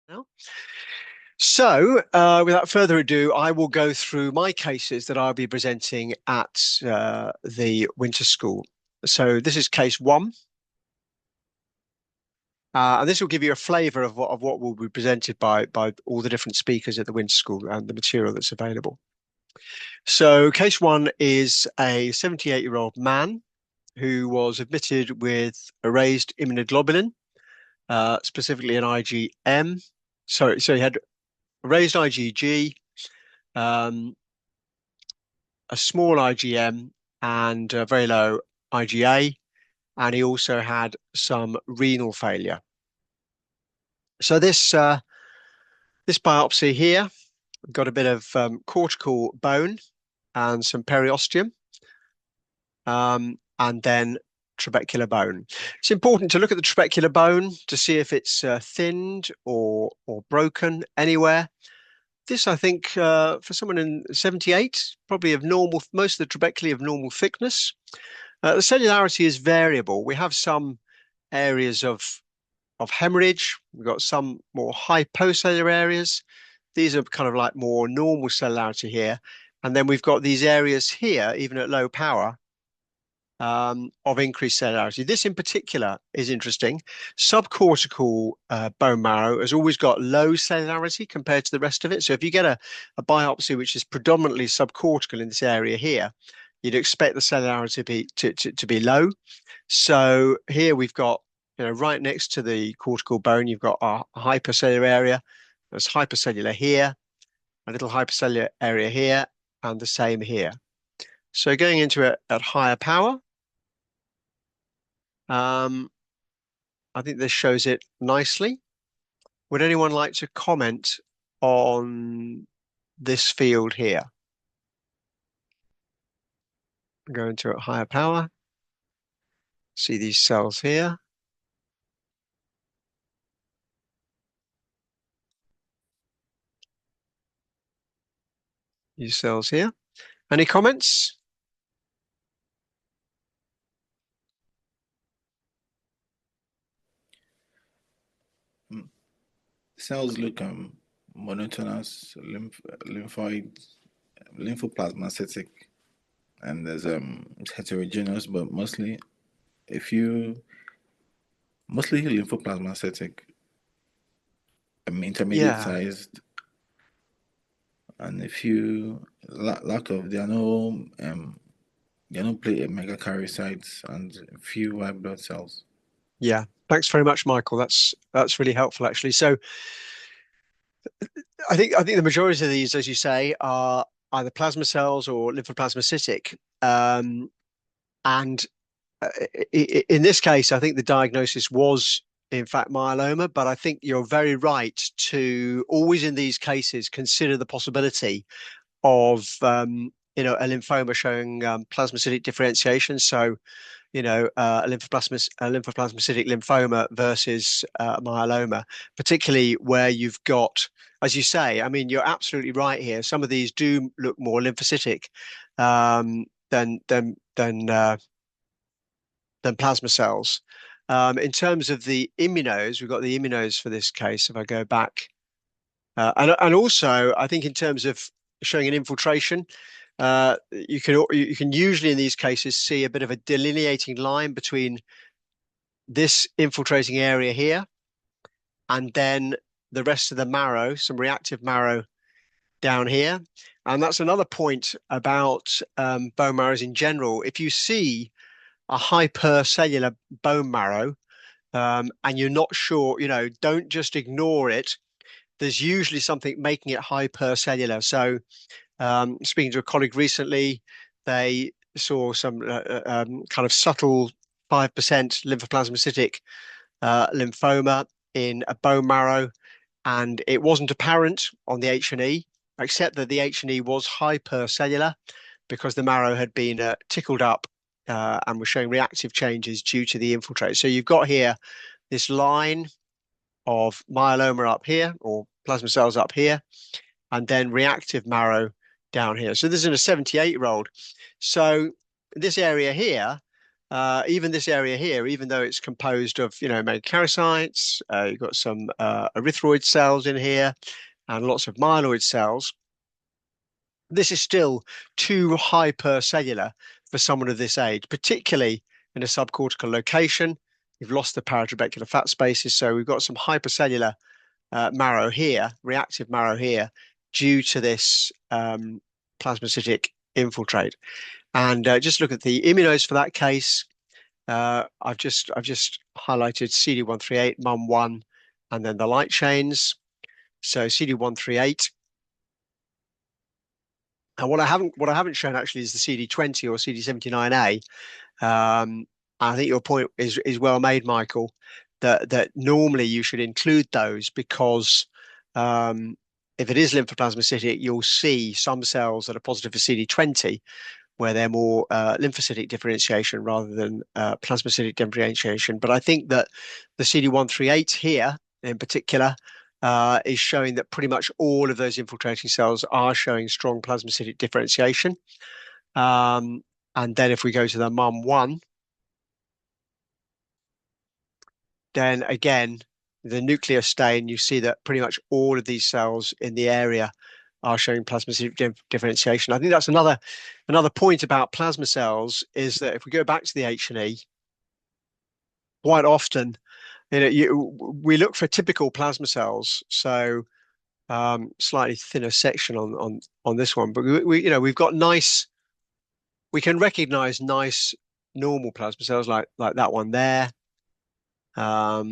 now. So, without further ado, I will go through my cases that I'll be presenting at the winter school. So this is case one. And this will give you a flavour of what will be presented by all the different speakers at the winter school and the material that's available. So case one is a 78-year-old man who was admitted with a raised immunoglobulin, specifically an IgM. So he had raised IgG, a small IgM, and a very low IgA, and he also had some renal failure. So this biopsy here got a bit of cortical bone and some periosteum, and then trabecular bone. It's important to look at the trabecular bone to see if it's thinned or broken anywhere. This, I think, for someone in 78, probably of normal, most of the trabeculae of normal thickness. The cellularity is variable. We have some areas of hemorrhage. We've got some more hypocellular areas. These are kind of like more normal cellularity here. And then we've got these areas here, even at low power, of increased cellularity. This in particular is interesting. Subcortical bone marrow has always got low cellularity compared to the rest of it. So if you get a biopsy which is predominantly subcortical in this area here, you'd expect the cellularity to be low. So here we've got, right next to the cortical bone, you've got a hypercellular area. There's hypercellular here, a little hypercellular area here, and the same here. So going into it at higher power, I think this shows it nicely. Would anyone like to comment on this field here? Go into it at higher power. See these cells here. These cells here. Any comments? Cells look monotonous, lymphoid, lymphoplasmacytic, and there's it's heterogeneous, but mostly mostly lymphoplasmacytic, intermediate sized, and if you lack of there are no megakaryocytes and few white blood cells. Yeah, thanks very much, Michael. That's really helpful, actually. So I think the majority of these, as you say, are either plasma cells or lymphoplasmacytic. And in this case, I think the diagnosis was, in fact, myeloma. But I think you're very right to always, in these cases, consider the possibility of a lymphoma showing plasmacytic differentiation. So, a lymphoplasmacytic lymphoma versus myeloma, particularly where you've got, as you say, I mean, you're absolutely right here. Some of these do look more lymphocytic than plasma cells. In terms of the immunos, we've got the immunos for this case. If I go back, and also I think in terms of showing an infiltration, you can usually in these cases see a bit of a delineating line between this infiltrating area here and then the rest of the marrow, some reactive marrow down here. And that's another point about bone marrows in general. If you see a hypercellular bone marrow and you're not sure, don't just ignore it. There's usually something making it hypercellular. So speaking to a colleague recently, they saw some kind of subtle 5% lymphoplasmacytic lymphoma in a bone marrow, and it wasn't apparent on the H&E, except that the H&E was hypercellular because the marrow had been tickled up and was showing reactive changes due to the infiltrate. So you've got here this line of myeloma up here, or plasma cells up here, and then reactive marrow down here. So this is in a 78-year-old. So this area here, even this area here, even though it's composed of, megakaryocytes, you've got some erythroid cells in here and lots of myeloid cells. This is still too hypercellular for someone of this age, particularly in a subcortical location. You've lost the paratrabecular fat spaces, so we've got some hypercellular marrow here, reactive marrow here, due to this plasmacytic infiltrate. And just look at the immunos for that case. I've just highlighted CD138, MUM1, and then the light chains. So CD138. And what I haven't shown actually is the CD20 or CD79A. I think your point is well made, Michael, that normally you should include those because if it is lymphoplasmacytic, you'll see some cells that are positive for CD20 where they're more lymphocytic differentiation rather than plasmacytic differentiation. But I think that the CD138 here in particular is showing that pretty much all of those infiltrating cells are showing strong plasmacytic differentiation. And then if we go to the MUM1, then again, the nuclear stain, you see that pretty much all of these cells in the area are showing plasmacytic differentiation. I think that's another point about plasma cells is that if we go back to the H&E, quite often, we look for typical plasma cells. So slightly thinner section on this one, but we've got nice. We can recognize nice normal plasma cells like that one there. There are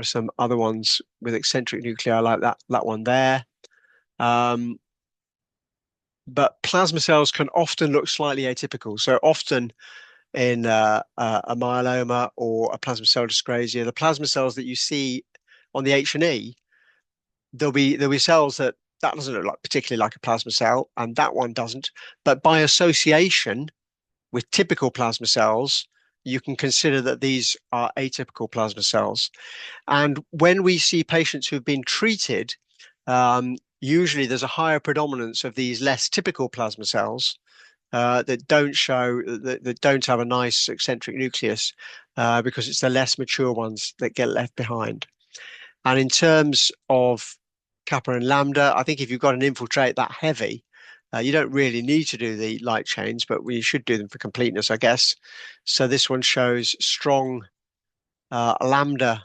some other ones with eccentric nuclei like that one there. But plasma cells can often look slightly atypical. So often in a myeloma or a plasma cell dyscrasia, the plasma cells that you see on the H&E, there'll be cells that doesn't look like particularly like a plasma cell, and that one doesn't. But by association with typical plasma cells, you can consider that these are atypical plasma cells. And when we see patients who've been treated, usually there's a higher predominance of these less typical plasma cells that don't have a nice eccentric nucleus because it's the less mature ones that get left behind. And in terms of kappa and lambda, I think if you've got an infiltrate that heavy, you don't really need to do the light chains, but we should do them for completeness, I guess. So this one shows strong lambda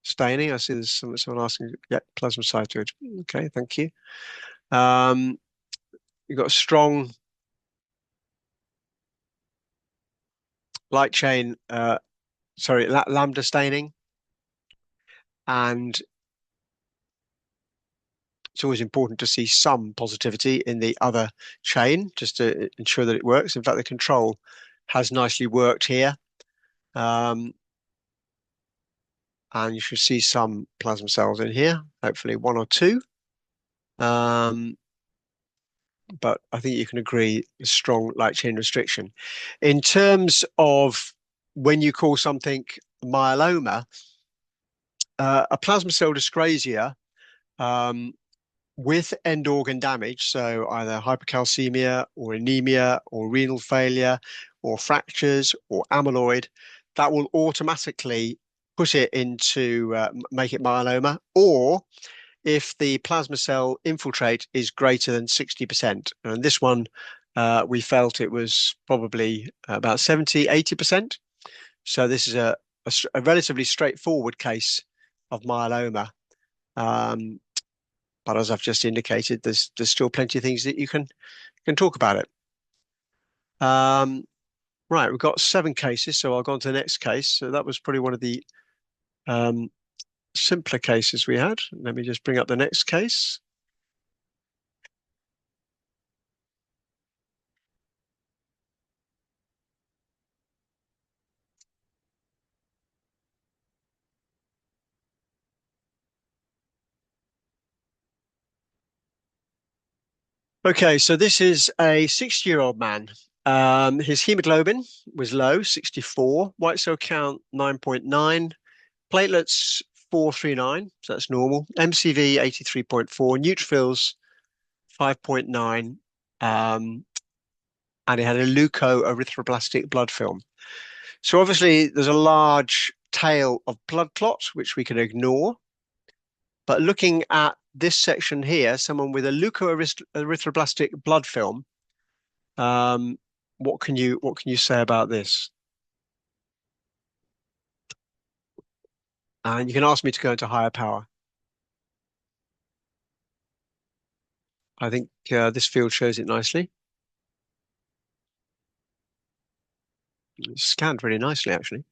staining. I see there's someone asking, yeah, plasmacytoid. Okay, thank you. You've got a strong light chain, lambda staining. And it's always important to see some positivity in the other chain just to ensure that it works. In fact, the control has nicely worked here. And you should see some plasma cells in here, hopefully one or two. But I think you can agree strong light chain restriction. In terms of when you call something myeloma, a plasma cell dyscrasia with end organ damage, so either hypercalcemia or anemia or renal failure or fractures or amyloid, that will automatically put it into make it myeloma, or if the plasma cell infiltrate is greater than 60%. And this one, we felt it was probably about 70, 80%. So this is a relatively straightforward case of myeloma. But as I've just indicated, there's still plenty of things that you can talk about it. Right, we've got 7 cases, so I'll go on to the next case. So that was probably one of the simpler cases we had. Let me just bring up the next case. Okay, so this is a 60-year-old man. His hemoglobin was low, 64, white cell count 9.9, platelets 439, so that's normal, MCV 83.4, neutrophils 5.9, and it had a leukoerythroblastic blood film. So obviously there's a large tail of blood clot, which we can ignore. But looking at this section here, someone with a leukoerythroblastic blood film, what can you say about this? And you can ask me to go into higher power. I think this field shows it nicely. It's scanned really nicely, actually.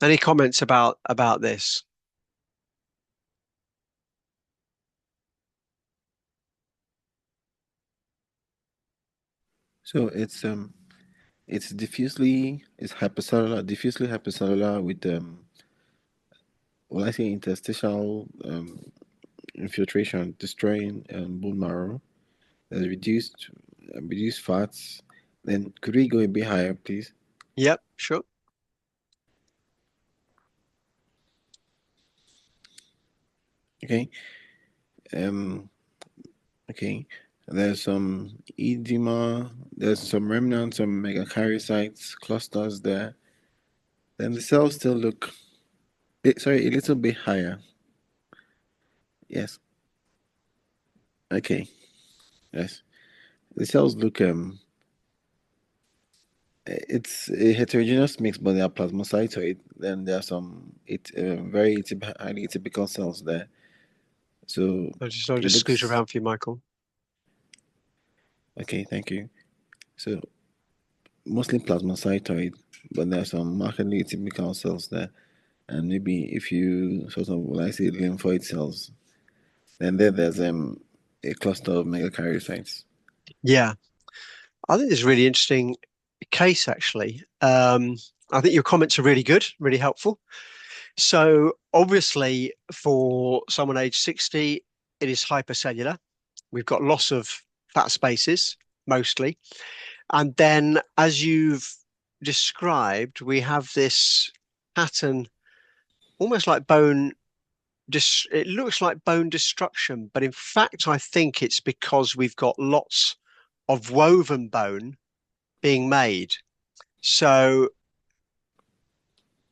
Any comments about this? So it's diffusely hypercellular with well, I say interstitial infiltration, destroying bone marrow. There's reduced fats. Then could we go a bit higher, please? Yep, sure. Okay. Okay. There's some edema. There's some remnants, some megakaryocytes clusters there. Then the cells still look, sorry, a little bit higher. Yes. Okay. Yes. The cells look it's a heterogeneous mix, but they are plasmacytoid. Then there are some very highly atypical cells there. So I'll it just scoot looks around for you, Michael. okay. Thank you. So mostly plasmacytoid, but there are some markedly atypical cells there. And maybe if you sort of, well, I say lymphoid cells, then there's a cluster of megakaryocytes. Yeah, I think it's a really interesting case, actually. I think your comments are really good, really helpful. So obviously, for someone age 60, it is hypercellular. We've got loss of fat spaces, mostly. And then, as you've described, we have this pattern, almost like bone. It looks like bone destruction, but in fact, I think it's because we've got lots of woven bone being made. So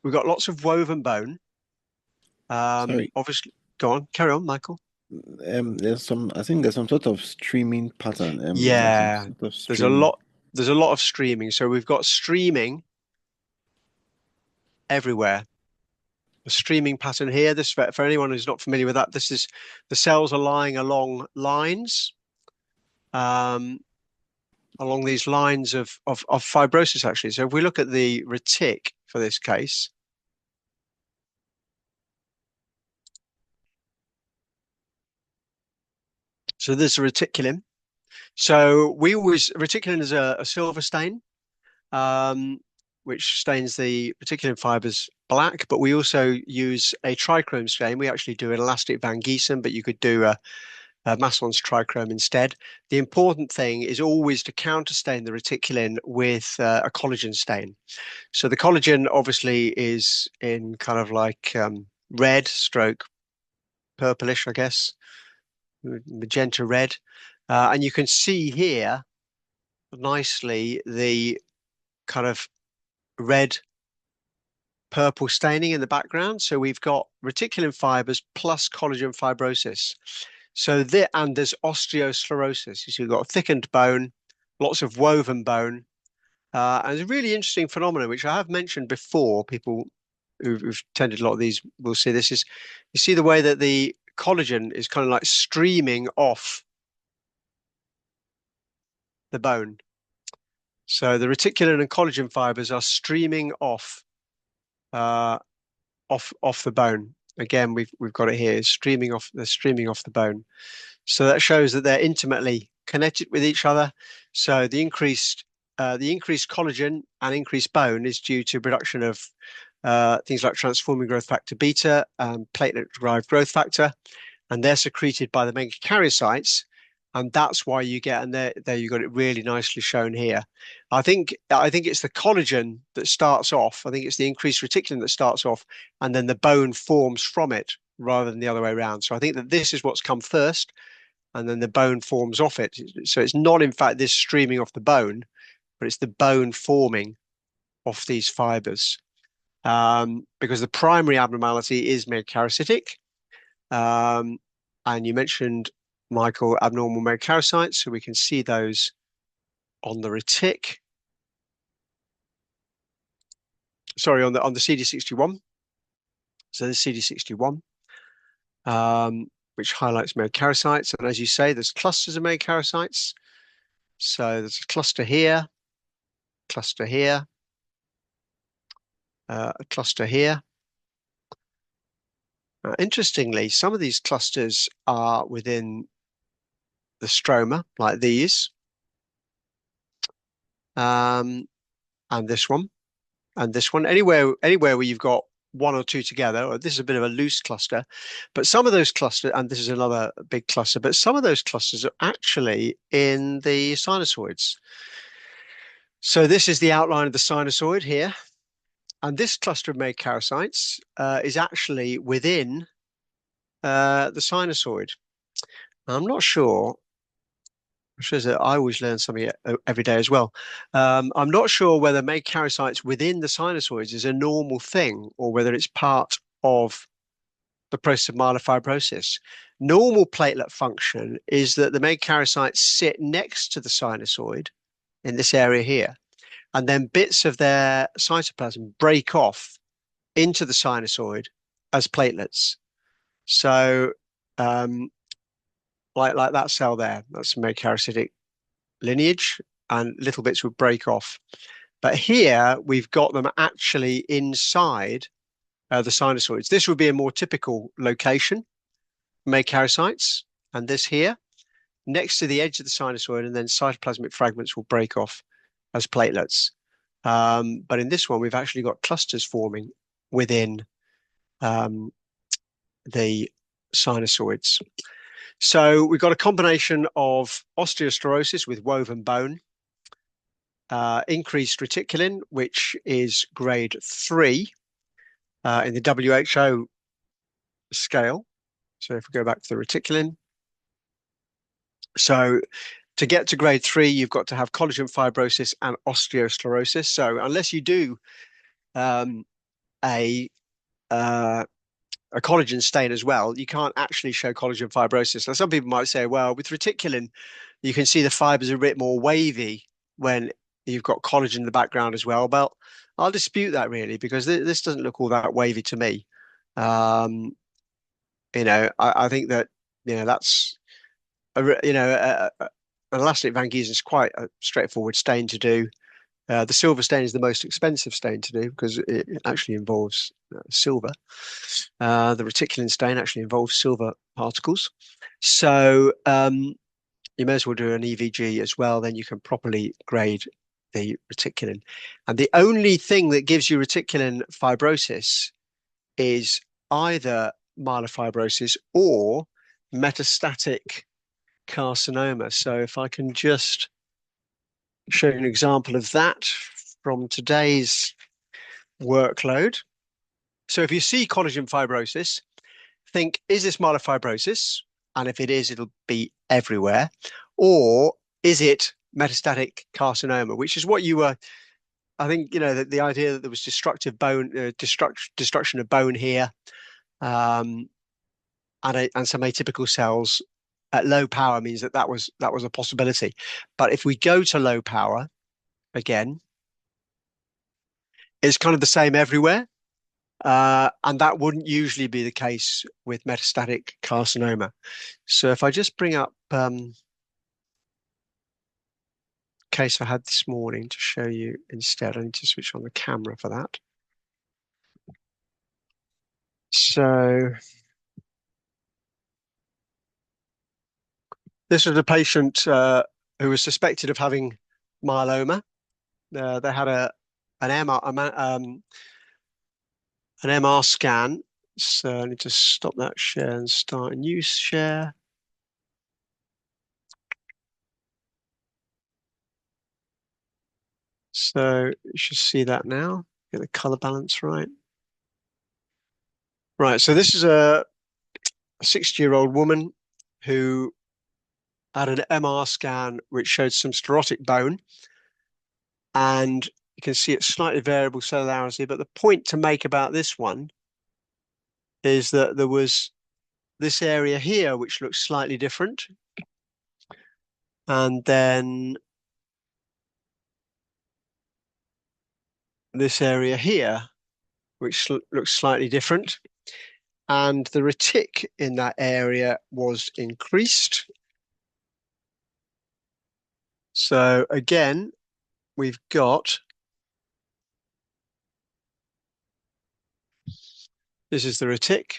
we've got lots of woven bone. Sorry, Obviously, go on, carry on, Michael. I think there's some sort of streaming pattern. There's some Yeah, sort of there's a streaming. lot. There's a lot of streaming. So we've got streaming everywhere. A streaming pattern here. This for anyone who's not familiar with that. This is the cells are lying along lines, um, along these lines of fibrosis. Actually, so if we look at the retic for this case, so there's a reticulin. So reticulin is a silver stain, which stains the reticulin fibers black, but we also use a trichrome stain. We actually do an elastic Van Giesen, but you could do a Masson's trichrome instead. The important thing is always to counterstain the reticulin with a collagen stain. So the collagen obviously is in kind of like red stroke purplish, I guess, magenta red. And you can see here nicely the kind of red purple staining in the background. So we've got reticulin fibers plus collagen fibrosis. And there's osteosclerosis. So you've got thickened bone, lots of woven bone. And it's a really interesting phenomenon, which I have mentioned before. People who've attended a lot of these will see this is, you see the way that the collagen is kind of like streaming off the bone. So the reticulin and collagen fibers are streaming uh, off the bone. Again, we've got it here. It's streaming off. They're streaming off the bone. So that shows that they're intimately connected with each other. So the increased collagen and increased bone is due to production of things like transforming growth factor beta and platelet-derived growth factor, and they're secreted by the megakaryocytes, and that's why you get, and there you got it really nicely shown here. I think it's the collagen that starts off. I think it's the increased reticulin that starts off, and then the bone forms from it rather than the other way around. So I think that this is what's come first, and then the bone forms off it. So it's not, in fact, this streaming off the bone, but it's the bone forming off these fibers. Because the primary abnormality is megakaryocytic. And you mentioned, Michael, abnormal megakaryocytes, so we can see those on the retic. Sorry, on the CD61. So the CD61, which highlights megakaryocytes. And as you say, there's clusters of megakaryocytes. So there's a cluster here, a cluster here. Interestingly, some of these clusters are within the stroma, like these, and this one, and this one. Anywhere where you've got one or two together, or this is a bit of a loose cluster, but some of those clusters, and this is another big cluster, but some of those clusters are actually in the sinusoids. So this is the outline of the sinusoid here, and this cluster of megakaryocytes is actually within the sinusoid. I'm not sure. I'm sure that I always learn something every day as well. I'm not sure whether megakaryocytes within the sinusoids is a normal thing or whether it's part of the process of myelofibrosis. Normal platelet function is that the megakaryocytes sit next to the sinusoid in this area here, and then bits of their cytoplasm break off into the sinusoid as platelets. So, like that cell there, that's megakaryocytic lineage, and little bits would break off. But here we've got them actually inside the sinusoids. This would be a more typical location, megakaryocytes, and this here next to the edge of the sinusoid, and then cytoplasmic fragments will break off as platelets. But in this one, we've actually got clusters forming within the sinusoids. So we've got a combination of osteosclerosis with woven bone, increased reticulin, which is grade 3 in the WHO scale. So if we go back to the reticulin, so to get to grade 3, you've got to have collagen fibrosis and osteosclerosis. So unless you do a collagen stain as well, you can't actually show collagen fibrosis. Now, some people might say, well, with reticulin, you can see the fibers are a bit more wavy when you've got collagen in the background as well. But I'll dispute that really, because this doesn't look all that wavy to me. I think that, that's, an elastic Van Giesen is quite a straightforward stain to do. The silver stain is the most expensive stain to do because it actually involves silver. The reticulin stain actually involves silver particles. So you may as well do an EVG as well, then you can properly grade the reticulin. And the only thing that gives you reticulin fibrosis is either myelofibrosis or metastatic carcinoma. So if I can just show you an example of that from today's workload. So if you see collagen fibrosis, think, is this myelofibrosis? And if it is, it'll be everywhere. Or is it metastatic carcinoma, which is what you were, I think, the idea that there was destructive bone, destruction of bone here, and some atypical cells at low power means that was a possibility. But if we go to low power, again, it's kind of the same everywhere. And that wouldn't usually be the case with metastatic carcinoma. So if I just bring up case I had this morning to show you instead, I need to switch on the camera for that. So this was a patient who was suspected of having myeloma. They had an MR scan. So I need to stop that share and start a new share. So you should see that now. Get the color balance right. Right, so this is a 60-year-old woman who had an MR scan which showed some sclerotic bone, and you can see it's slightly variable cellularity. But the point to make about this one is that there was this area here which looks slightly different, and then this area here which looks slightly different, and the retic in that area was increased. So again, we've got, this is the retic.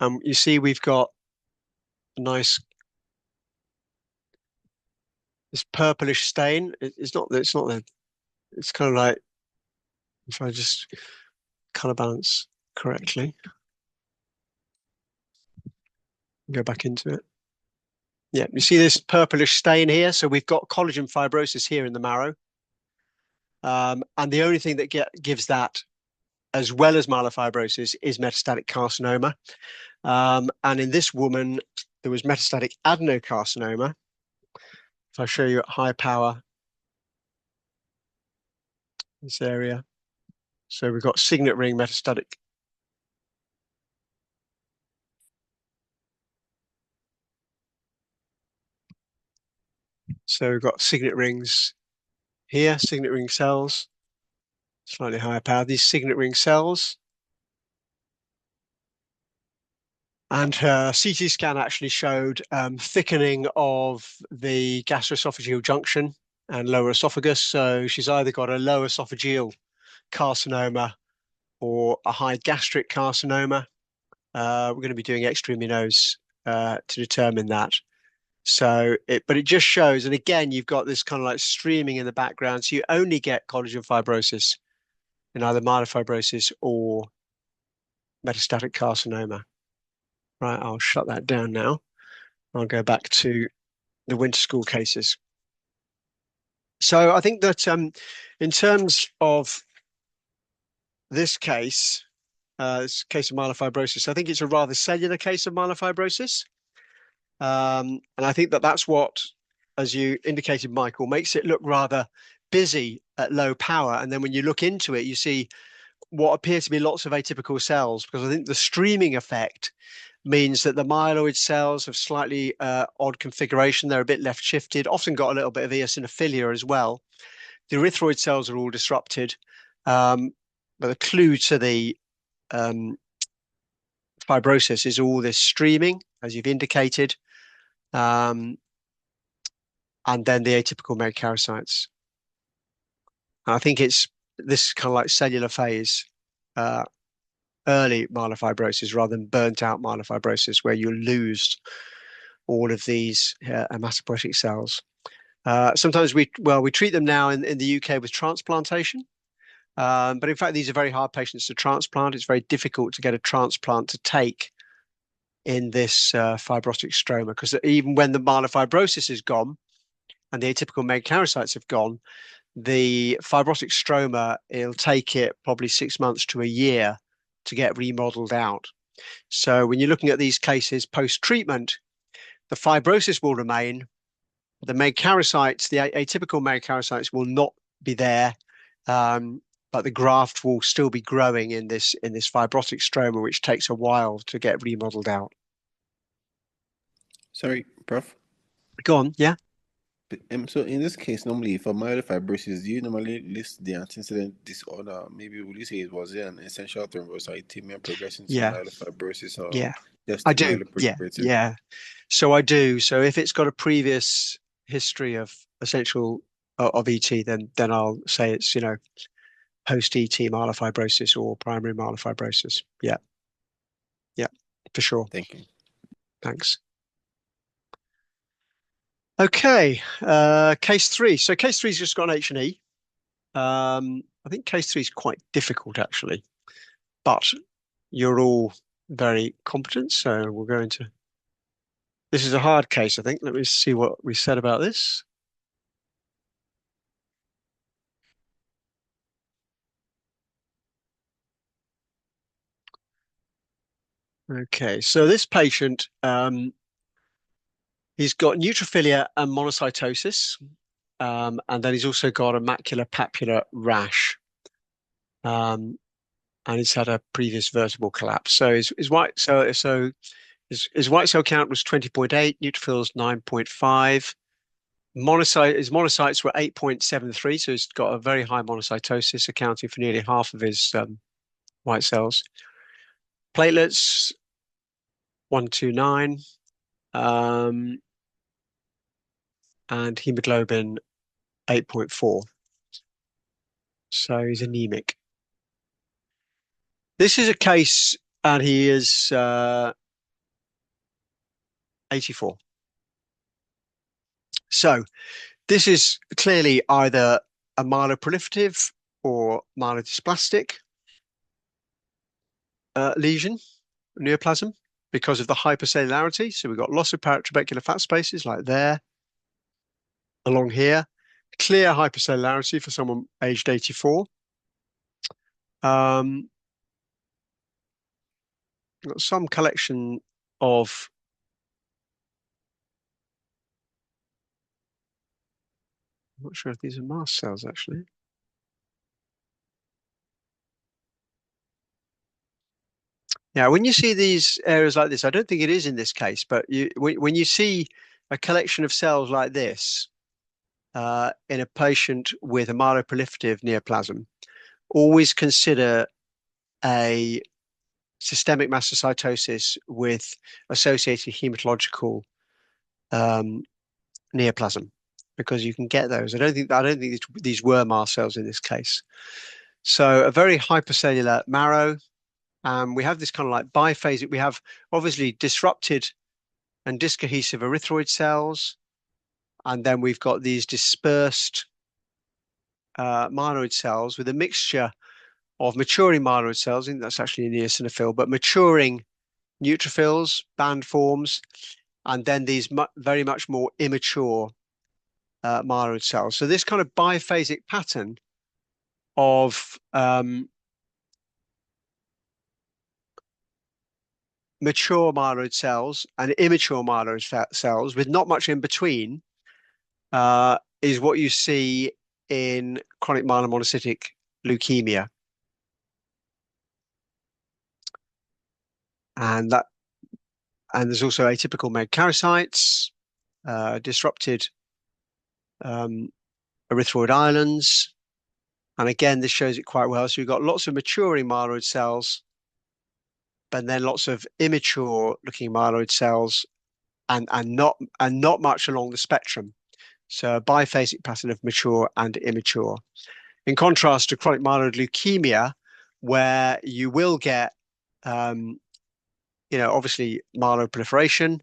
You see we've got a nice, this purplish stain. It's not the, it's kind of like, if I just color balance correctly, go back into it. Yeah, you see this purplish stain here? So we've got collagen fibrosis here in the marrow. And the only thing that gives that, as well as myelofibrosis, is metastatic carcinoma. And in this woman, there was metastatic adenocarcinoma. If I show you at high power, this area. So we've got signet ring metastatic. So we've got signet rings here, signet ring cells, slightly higher power. These signet ring cells. And her CT scan actually showed thickening of the gastroesophageal junction and lower esophagus. So she's either got a lower esophageal carcinoma or a high gastric carcinoma. We're going to be doing extra immunos to determine that. So, but it just shows, and again, you've got this kind of like streaming in the background. So you only get collagen fibrosis in either myelofibrosis or metastatic carcinoma. Right, I'll shut that down now. I'll go back to the winter school cases. So I think that in terms of this case of myelofibrosis, I think it's a rather cellular case of myelofibrosis. And I think that that's what, as you indicated, Michael, makes it look rather busy at low power. And then when you look into it, you see what appear to be lots of atypical cells, because I think the streaming effect means that the myeloid cells have slightly odd configuration. They're a bit left shifted, often got a little bit of eosinophilia as well. The erythroid cells are all disrupted. But the clue to the fibrosis is all this streaming, as you've indicated, and then the atypical megakaryocytes. And I think it's this kind of like cellular phase, early myelofibrosis rather than burnt out myelofibrosis, where you lose all of these hematopoietic cells. Sometimes we treat them now in the UK with transplantation. But in fact, these are very hard patients to transplant. It's very difficult to get a transplant to take in this fibrotic stroma, because even when the myelofibrosis is gone and the atypical megakaryocytes have gone, the fibrotic stroma, it'll take it probably 6 months to a year to get remodeled out. So when you're looking at these cases post-treatment, the fibrosis will remain. The megakaryocytes, the atypical megakaryocytes, will not be there, but the graft will still be growing in this fibrotic stroma, which takes a while to get remodeled out. Sorry, Prof. Go on, yeah. So in this case, normally for myelofibrosis, do you normally list the antecedent disorder? Maybe would you say it was an essential thrombocythemia progression to myelofibrosis, or just I do. Yeah. So I do. So if it's got a previous history of essential of ET, then I'll say it's post ET myelofibrosis or primary myelofibrosis. Yeah, for sure. Thank you. Thanks. Okay, case 3. So case 3's just got an H&E. I think case 3 is quite difficult actually, but you're all very competent, so we're going to. This is a hard case, I think. Let me see what we said about this. Okay, so this patient, He's got neutrophilia and monocytosis, and then he's also got a macular-papular rash, and he's had a previous vertebral collapse. So his white cell count was 20.8, neutrophils 9.5. His monocytes were 8.73, so he's got a very high monocytosis, accounting for nearly half of his white cells. Platelets 129, and hemoglobin 8.4. So he's anemic. This is a case, and he is 84. So this is clearly either a myeloproliferative or myelodysplastic lesion, neoplasm, because of the hypercellularity. So we've got loss of paratrabecular fat spaces like there, along here, clear hypercellularity for someone aged 84. Got some collection of I'm not sure if these are mast cells actually. Yeah, when you see these areas like this, I don't think it is in this case, but when you see a collection of cells like this in a patient with a myeloproliferative neoplasm, always consider a systemic mastocytosis with associated hematological neoplasm, because you can get those. I don't think these were mast cells in this case. So a very hypercellular marrow. We have this kind of like biphasic. We have obviously disrupted and discohesive erythroid cells, and then we've got these dispersed myeloid cells with a mixture of maturing myeloid cells. I think that's actually an eosinophil, but maturing neutrophils, band forms, and then these very much more immature myeloid cells. So this kind of biphasic pattern of mature myeloid cells and immature myeloid cells with not much in between is what you see in chronic myelomonocytic leukemia. And there's also atypical megakaryocytes, disrupted erythroid islands. And again, this shows it quite well. So we've got lots of maturing myeloid cells, but then lots of immature looking myeloid cells and not much along the spectrum. So a biphasic pattern of mature and immature. In contrast to chronic myeloid leukemia, where you will get obviously myeloproliferation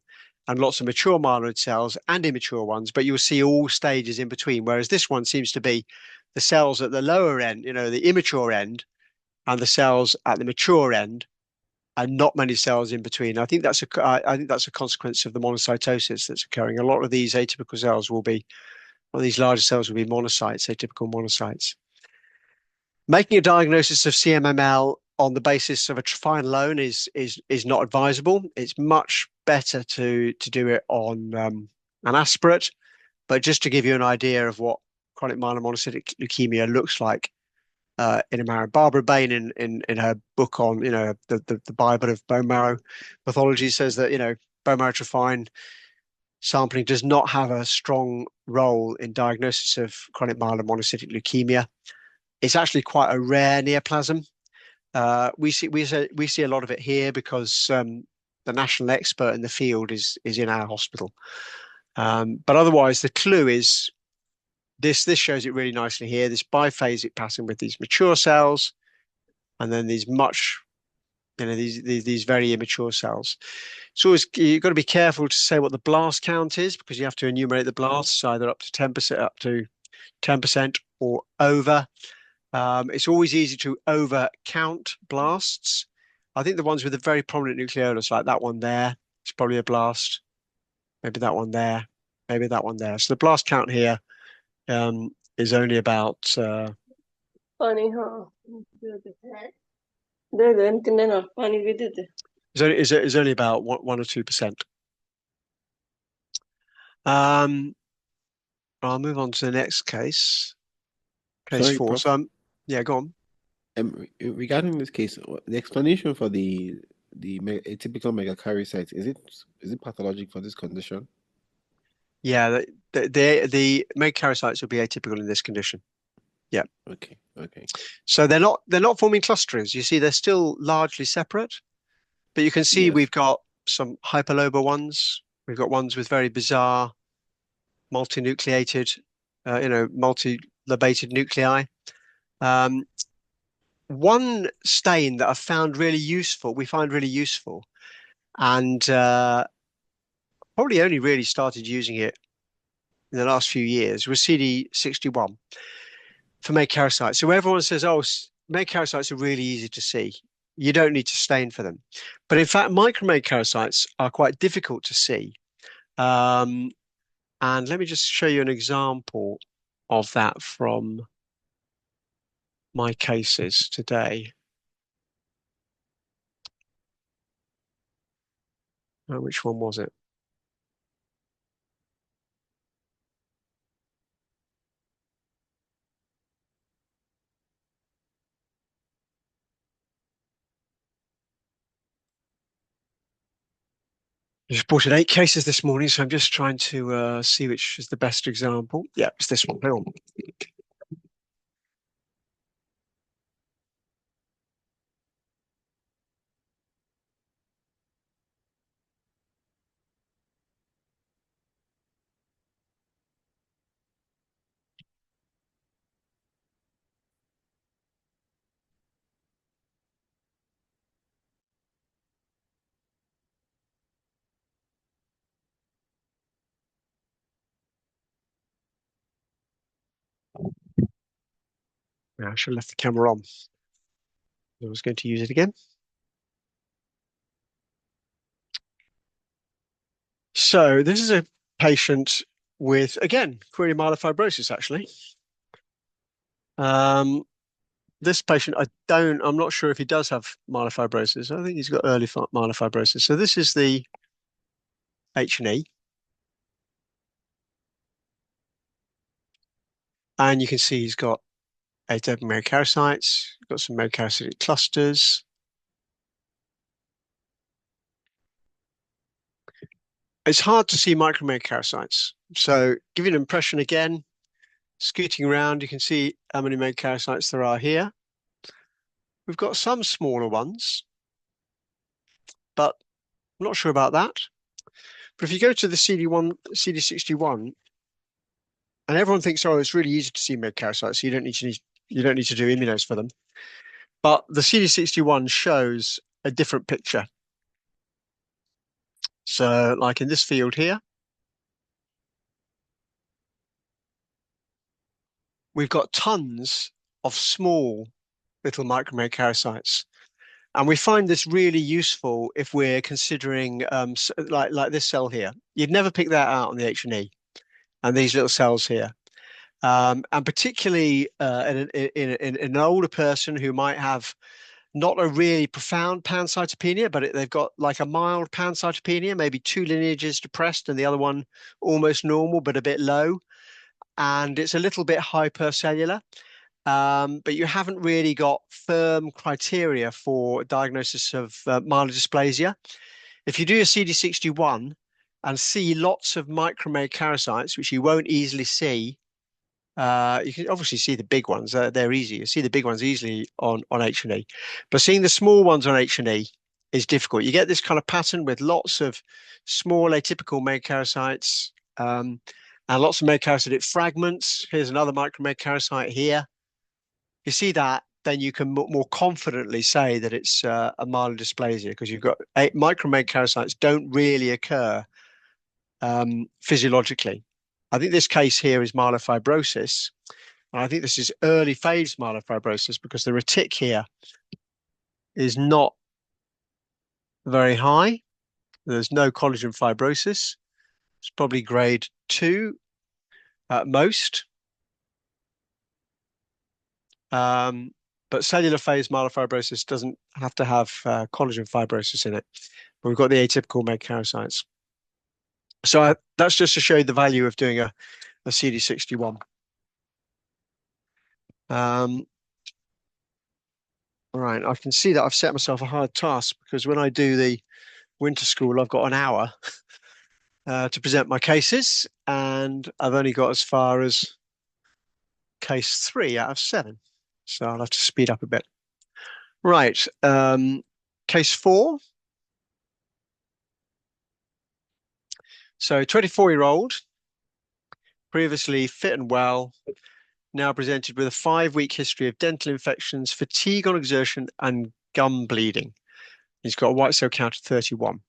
and lots of mature myeloid cells and immature ones, but you'll see all stages in between. Whereas this one seems to be the cells at the lower end, the immature end, and the cells at the mature end, and not many cells in between. I think that's a consequence of the monocytosis that's occurring. A lot of these atypical cells will be, or these larger cells will be monocytes, atypical monocytes. Making a diagnosis of CMML on the basis of a trophine alone is not advisable. It's much better to do it on an aspirate. But just to give you an idea of what chronic myelomonocytic leukemia looks like in a marrow, Barbara Bain in her book on the Bible of bone marrow pathology says that bone marrow trophine sampling does not have a strong role in diagnosis of chronic myelomonocytic leukemia. It's actually quite a rare neoplasm. We see a lot of it here because the national expert in the field is in our hospital. But otherwise, the clue is this shows it really nicely here. This biphasic pattern with these mature cells, and then these these very immature cells. So you've got to be careful to say what the blast count is, because you have to enumerate the blasts either up to 10% or over. It's always easy to over count blasts. I think the ones with a very prominent nucleolus, like that one there, it's probably a blast. Maybe that one there, maybe that one there. So the blast count here is only about Funny, huh? is only about 1 or 2%. I'll move on to the next case. Case Sorry, 4. Prof. So, yeah, go on. Regarding this case, the explanation for the atypical megakaryocyte, is it pathologic for this condition? Yeah, the megakaryocytes will be atypical in this condition. Yeah. Okay. So they're not forming clusters. You see, they're still largely separate, but you can see Yes. we've got some hyperlobar ones. We've got ones with very bizarre multinucleated, multilobated nuclei. One stain that I found really useful, and probably only really started using it in the last few years, was CD61 for megakaryocytes. So everyone says, oh, megakaryocytes are really easy to see. You don't need to stain for them. But in fact, micromegakaryocytes are quite difficult to see. And let me just show you an example of that from my cases today. Which one was it? I just brought in 8 cases this morning, so I'm just trying to see which is the best example. Yeah, it's this one. Hang on. I should have left the camera on. I was going to use it again. So this is a patient with, again, query myelofibrosis, actually. This patient, I'm not sure if he does have myelofibrosis. I think he's got early myelofibrosis. So this is the H&E. And you can see he's got atopic megakaryocytes, got some megakaryocytic clusters. It's hard to see micromegakaryocytes. So give you an impression again, scooting around, you can see how many megakaryocytes there are here. We've got some smaller ones, but I'm not sure about that. But if you go to the CD61, and everyone thinks, oh, it's really easy to see megakaryocytes, so you don't need to do immunos for them. But the CD61 shows a different picture. So like in this field here, we've got tons of small little micromegakaryocytes. And we find this really useful if we're considering like this cell here. You'd never pick that out on the H&E, and these little cells here. And particularly in an older person who might have not a really profound pancytopenia, but they've got like a mild pancytopenia, maybe 2 lineages depressed and the other one almost normal, but a bit low. And it's a little bit hypercellular. But you haven't really got firm criteria for diagnosis of myelodysplasia. If you do a CD61 and see lots of micromegakaryocytes, which you won't easily see, you can obviously see the big ones. They're easy. You see the big ones easily on H&E. But seeing the small ones on H&E is difficult. You get this kind of pattern with lots of small atypical megakaryocytes and lots of megakaryocytic fragments. Here's another micromegakaryocyte here. You see that, then you can more confidently say that it's a myelodysplasia because you've got micromegakaryocytes don't really occur physiologically. I think this case here is myelofibrosis. And I think this is early phase myelofibrosis because the retic here is not very high. There's no collagen fibrosis. It's probably grade 2 at most. But cellular phase myelofibrosis doesn't have to have collagen fibrosis in it. But we've got the atypical megakaryocytes. So that's just to show you the value of doing a CD61. Right, I can see that I've set myself a hard task because when I do the winter school, I've got an hour to present my cases, and I've only got as far as case 3 out of 7. So I'll have to speed up a bit. Right, case 4. So 24-year-old, previously fit and well, now presented with a 5-week history of dental infections, fatigue on exertion, and gum bleeding. He's got a white cell count of 31.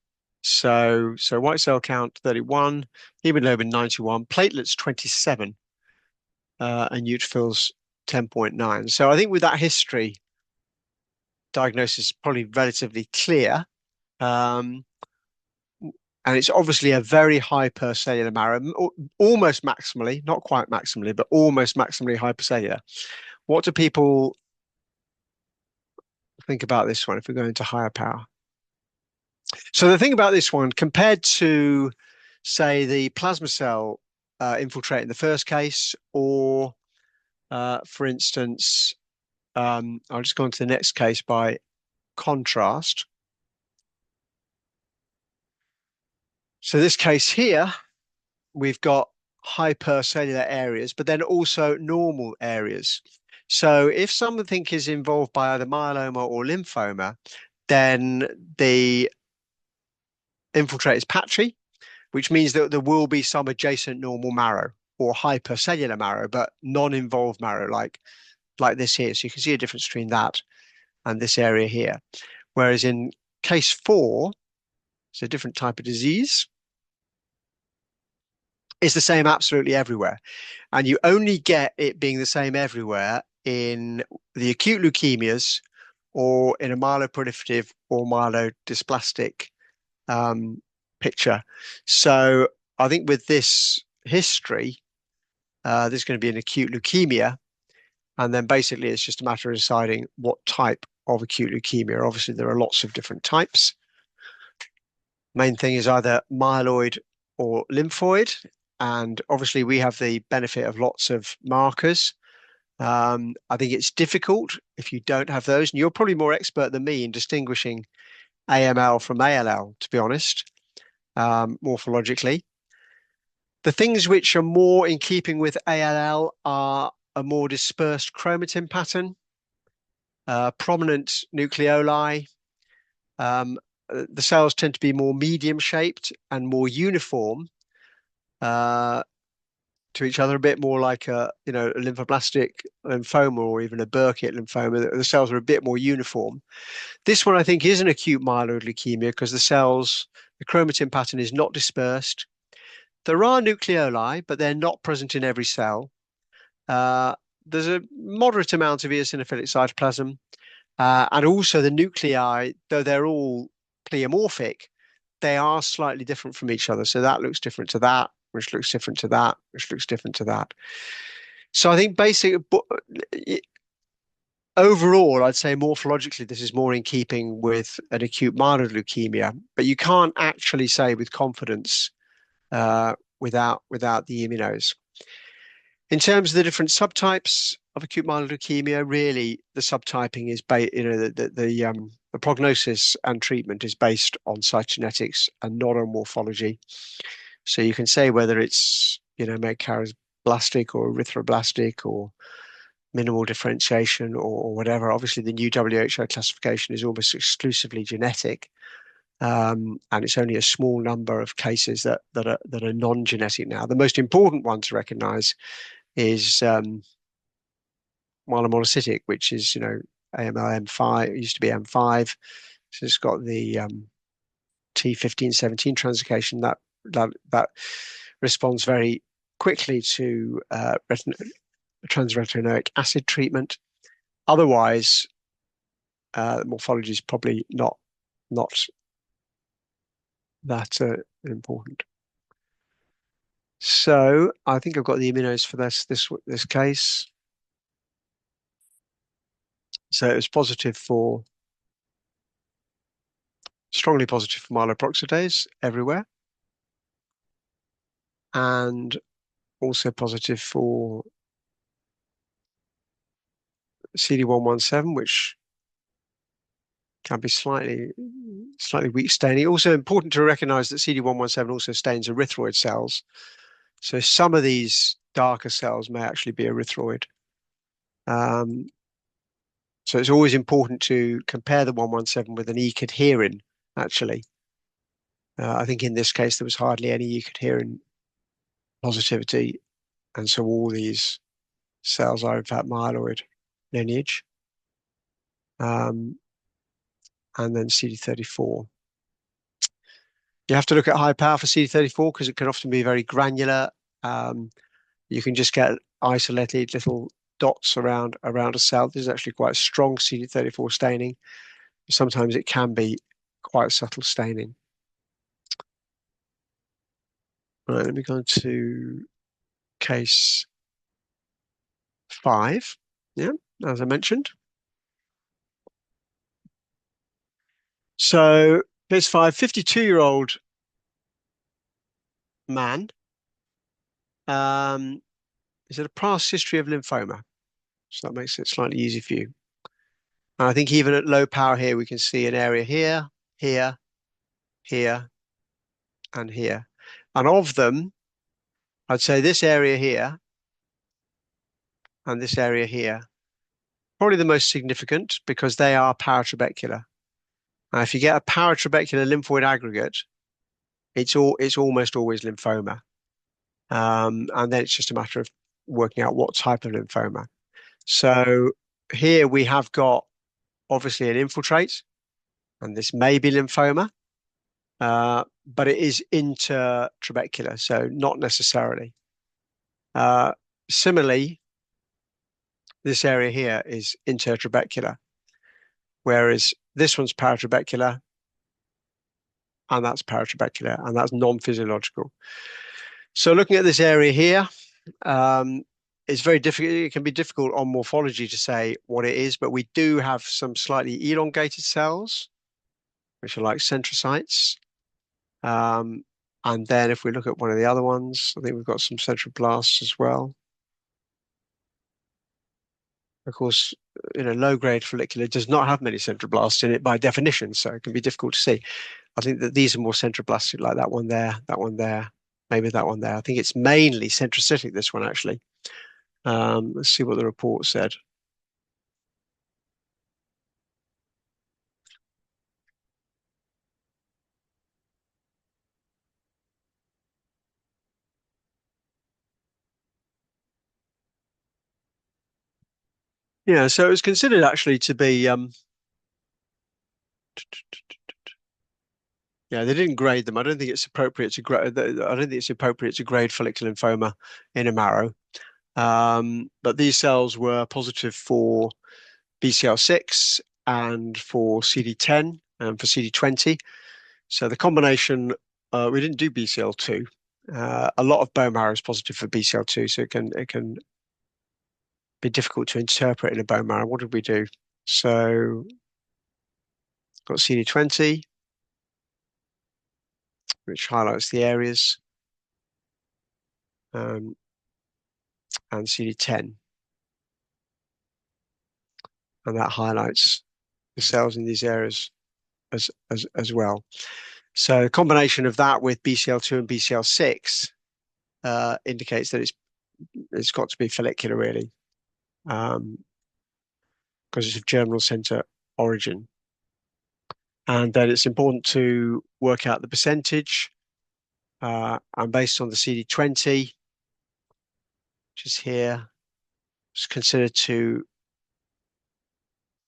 So white cell count 31, hemoglobin 91, platelets 27, and neutrophils 10.9. So I think with that history, diagnosis is probably relatively clear. And it's obviously a very hypercellular marrow, almost maximally, not quite maximally, but almost maximally hypercellular. What do people think about this one if we go into higher power? So the thing about this one, compared to, say, the plasma cell infiltrate in the first case, or, for instance, I'll just go on to the next case by contrast. So this case here, we've got hypercellular areas, but then also normal areas. So if something is involved by either myeloma or lymphoma, then the infiltrate is patchy, which means that there will be some adjacent normal marrow or hypercellular marrow, but non-involved marrow like this here. So you can see a difference between that and this area here. Whereas in case 4, it's a different type of disease. It's the same absolutely everywhere. And you only get it being the same everywhere in the acute leukemias or in a myeloproliferative or myelodysplastic picture. So I think with this history, there's going to be an acute leukemia. And then basically it's just a matter of deciding what type of acute leukemia. Obviously, there are lots of different types. Main thing is either myeloid or lymphoid. And obviously we have the benefit of lots of markers. I think it's difficult if you don't have those. And you're probably more expert than me in distinguishing AML from ALL, to be honest, morphologically. The things which are more in keeping with ALL are a more dispersed chromatin pattern, prominent nucleoli. The cells tend to be more medium shaped and more uniform to each other, a bit more like a lymphoblastic lymphoma or even a Burkitt lymphoma. The cells are a bit more uniform. This one I think is an acute myeloid leukemia because the chromatin pattern is not dispersed. There are nucleoli, but they're not present in every cell. There's a moderate amount of eosinophilic cytoplasm, and also the nuclei, though they're all pleomorphic, they are slightly different from each other. So that looks different to that, which looks different to that, which looks different to that. So I think overall, I'd say morphologically, this is more in keeping with an acute myeloid leukemia, but you can't actually say with confidence without the immunos. In terms of the different subtypes of acute myeloid leukemia, really the subtyping is the prognosis and treatment is based on cytogenetics and not on morphology. So you can say whether it's megakaryocytic or erythroblastic or minimal differentiation or whatever. Obviously, the new WHO classification is almost exclusively genetic, and it's only a small number of cases that are non-genetic now. The most important one to recognise is myelomonocytic, which is AML M5. It used to be M5, so it's got the T1517 translocation that responds very quickly to transretinoic acid treatment. Otherwise, morphology is probably not that important. So I think I've got the immunos for this case. So it was strongly positive for myeloperoxidase everywhere. and also positive for CD117, which can be slightly weak staining. Also important to recognize that CD117 also stains erythroid cells. So some of these darker cells may actually be erythroid. So it's always important to compare the 117 with an E-cadherin, actually. I think in this case, there was hardly any E-cadherin positivity. And so all these cells are in fact myeloid lineage. And then CD34. You have to look at high power for CD34 because it can often be very granular. You can just get isolated little dots around a cell. This is actually quite strong CD34 staining. Sometimes it can be quite subtle staining. Right, let me go to case 5. Yeah, as I mentioned. So case 5, 52-year-old man. Is it a past history of lymphoma? So that makes it slightly easier for you. And I think even at low power here, we can see an area here, here, here, and here. And of them, I'd say this area here and this area here, probably the most significant because they are paratrabecular. And if you get a paratrabecular lymphoid aggregate, it's almost always lymphoma. And then it's just a matter of working out what type of lymphoma. So here we have got obviously an infiltrate, and this may be lymphoma, but it is intratrabecular, so not necessarily. Similarly, this area here is intertrabecular, whereas this one's paratrabecular, and that's paratrabecular, and that's non-physiological. So looking at this area here, it's very difficult. It can be difficult on morphology to say what it is, but we do have some slightly elongated cells, which are like centrocytes. And then if we look at one of the other ones, I think we've got some centroblasts as well. Of course, low-grade follicular does not have many centroblasts in it by definition, so it can be difficult to see. I think that these are more centroblastic, like that one there, maybe that one there. I think it's mainly centrocytic, this one, actually. Let's see what the report said. Yeah, so it was considered actually to be yeah, they didn't grade them. I don't think it's appropriate to grade. I don't think it's appropriate to grade follicular lymphoma in a marrow. But these cells were positive for BCL6 and for CD10 and for CD20. So the combination, we didn't do BCL2. A lot of bone marrow is positive for BCL2, so it can be difficult to interpret in a bone marrow. What did we do? So got CD20, which highlights the areas, and CD10, and that highlights the cells in these areas as well. So a combination of that with BCL2 and BCL6 indicates that it's got to be follicular, really, because it's of germinal center origin. And then it's important to work out the percentage, and based on the CD20, which is here, it's considered to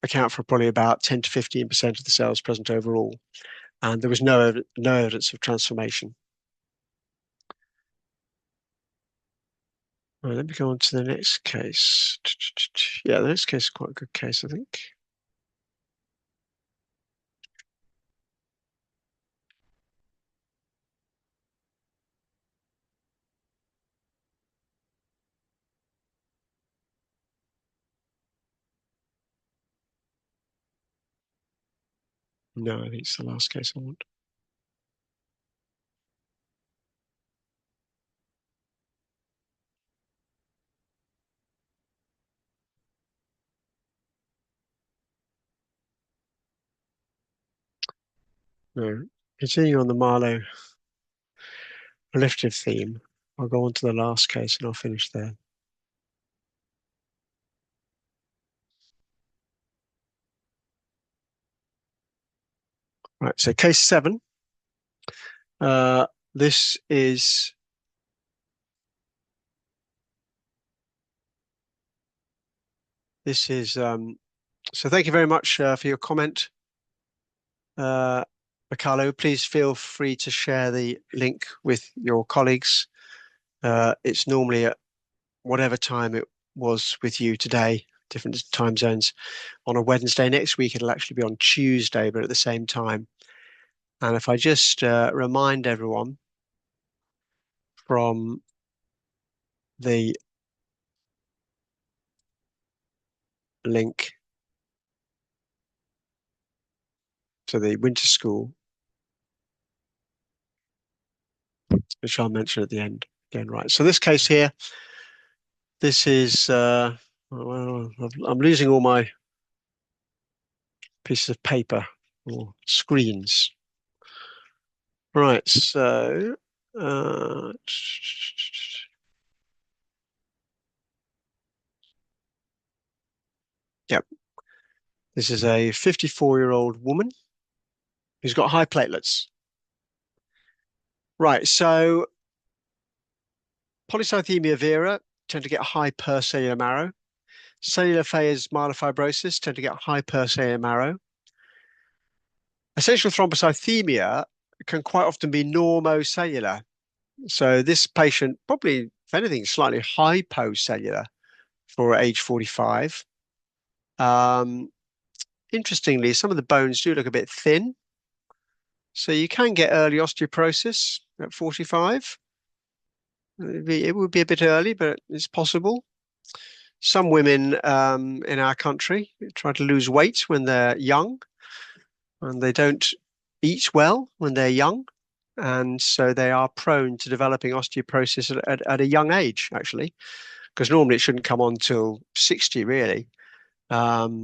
account for probably about 10 to 15% of the cells present overall. And there was no evidence of transformation. Right, let me go on to the next case. Yeah, the next case is quite a good case, I think. No, I think it's the last case I want. No. Continue on the Marlow proliferative theme. I'll go on to the last case and I'll finish there. Right, so case 7. This is so thank you very much for your comment, Mikalo. Please feel free to share the link with your colleagues. It's normally at whatever time it was with you today, different time zones, on a Wednesday. Next week it'll actually be on Tuesday, but at the same time. And if I just remind everyone from the link to the winter school, which I'll mention at the end again. Right, so this case here, this is well, I'm losing all my pieces of paper or screens. Right, so yep, this is a 54-year-old woman who's got high platelets. Right, so polycythemia vera tend to get high per cellular marrow. Cellular phase myelofibrosis tend to get high per cellular marrow. Essential thrombocythemia can quite often be normocellular. So this patient probably, if anything, slightly hypocellular for age 45. Interestingly, some of the bones do look a bit thin. So you can get early osteoporosis at 45. It would be a bit early, but it's possible. Some women in our country try to lose weight when they're young, and they don't eat well when they're young. And so they are prone to developing osteoporosis at a young age, actually, because normally it shouldn't come on till 60, really. But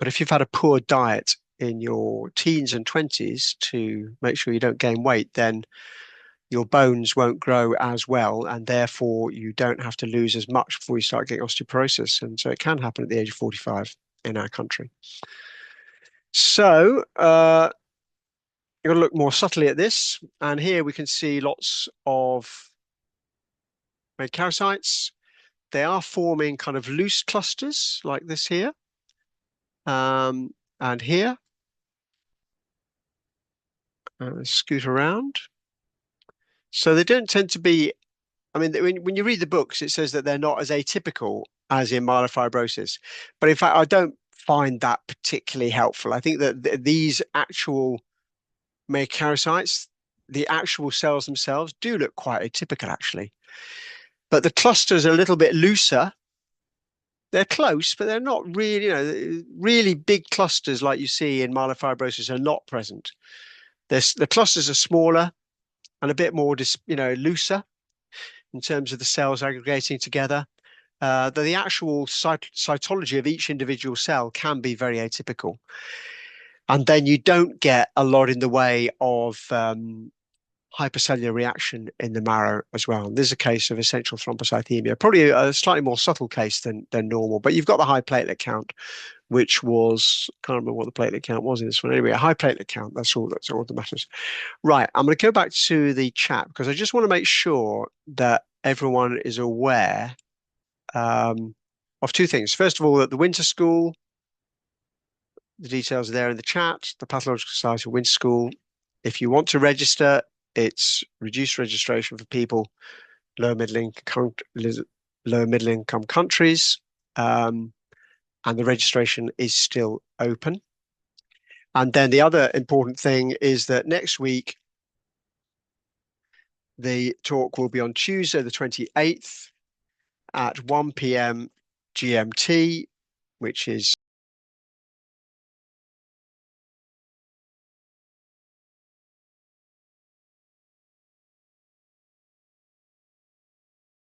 if you've had a poor diet in your teens and 20s to make sure you don't gain weight, then your bones won't grow as well, and therefore you don't have to lose as much before you start getting osteoporosis. And so it can happen at the age of 45 in our country. So you've got to look more subtly at this. And here we can see lots of megakaryocytes. They are forming kind of loose clusters like this here. And here. Scoot around. So they don't tend to be, I mean, when you read the books, it says that they're not as atypical as in myelofibrosis. But in fact, I don't find that particularly helpful. I think that these actual megakaryocytes, the actual cells themselves, do look quite atypical, actually. But the clusters are a little bit looser. They're close, but they're not really, really big clusters like you see in myelofibrosis are not present. The clusters are smaller and a bit more, looser in terms of the cells aggregating together. The actual cytology of each individual cell can be very atypical. And then you don't get a lot in the way of hypercellular reaction in the marrow as well. And this is a case of essential thrombocythemia, probably a slightly more subtle case than normal, but you've got the high platelet count, which was, can't remember what the platelet count was in this one. Anyway, a high platelet count, that's all that matters. Right, I'm going to go back to the chat because I just want to make sure that everyone is aware of two things. First of all, that the winter school, the details are there in the chat, the Pathological Society Winter School. If you want to register, it's reduced registration for people low middle income countries, and the registration is still open. And then the other important thing is that next week the talk will be on Tuesday the 28th at 1 p.m. GMT, which is